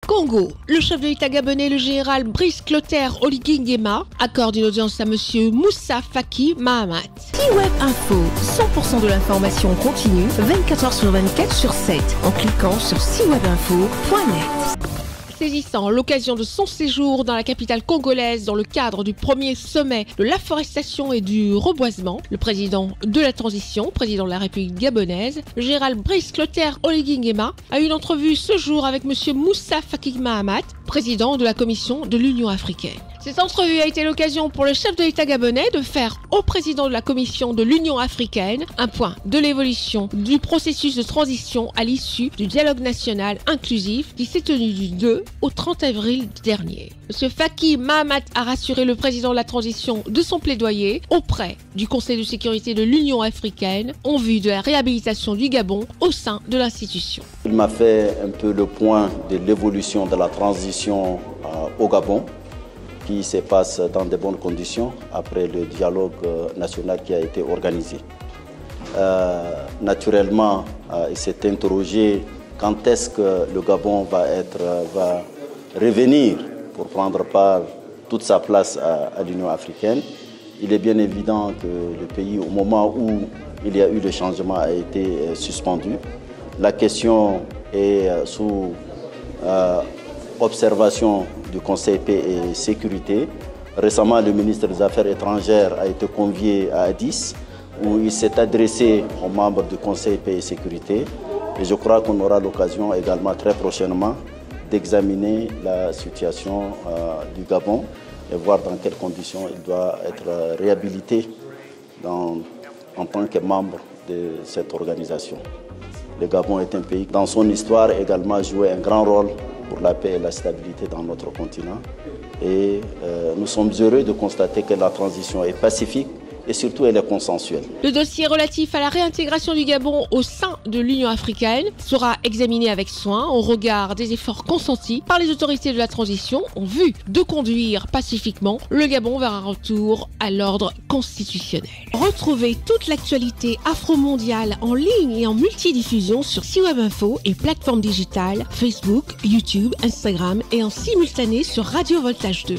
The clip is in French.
Congo, le chef de l'État gabonais, le général Brice Clotaire Oligui Nguema, accorde une audience à M. Moussa Faki Mahamat. C-Web Info, 100% de l'information continue, 24h sur 24 sur 7, en cliquant sur cwebinfo.net. Saisissant l'occasion de son séjour dans la capitale congolaise dans le cadre du premier sommet de l'afforestation et du reboisement, le président de la transition, président de la République gabonaise, le général Brice Clotaire Oligui Nguema, a eu une entrevue ce jour avec M. Moussa Faki Mahamat, président de la Commission de l'Union africaine. Cette entrevue a été l'occasion pour le chef de l'État gabonais de faire au président de la Commission de l'Union africaine un point de l'évolution du processus de transition à l'issue du dialogue national inclusif qui s'est tenu du 2 au 30 avril dernier. M. Faki Mahamat a rassuré le président de la transition de son plaidoyer auprès du Conseil de sécurité de l'Union africaine en vue de la réhabilitation du Gabon au sein de l'institution. Il m'a fait un peu le point de l'évolution de la transition au Gabon, qui se passe dans de bonnes conditions après le dialogue national qui a été organisé. Naturellement, il s'est interrogé quand est-ce que le Gabon va revenir pour prendre part toute sa place à l'Union africaine. Il est bien évident que le pays, au moment où il y a eu le changement, a été suspendu. La question est sous observation du Conseil paix et sécurité. Récemment, le ministre des Affaires étrangères a été convié à Addis, où il s'est adressé aux membres du Conseil paix et sécurité. Et je crois qu'on aura l'occasion également très prochainement d'examiner la situation du Gabon et voir dans quelles conditions il doit être réhabilité en tant que membre de cette organisation. Le Gabon est un pays qui, dans son histoire, également joué un grand rôle pour la paix et la stabilité dans notre continent. Et nous sommes heureux de constater que la transition est pacifique et surtout elle est consensuelle. Le dossier relatif à la réintégration du Gabon au sein de l'Union africaine sera examiné avec soin au regard des efforts consentis par les autorités de la transition en vue de conduire pacifiquement le Gabon vers un retour à l'ordre constitutionnel. Retrouvez toute l'actualité afro-mondiale en ligne et en multidiffusion sur C-Web Info et plateformes digitales Facebook, YouTube, Instagram et en simultané sur Radio Voltage 2.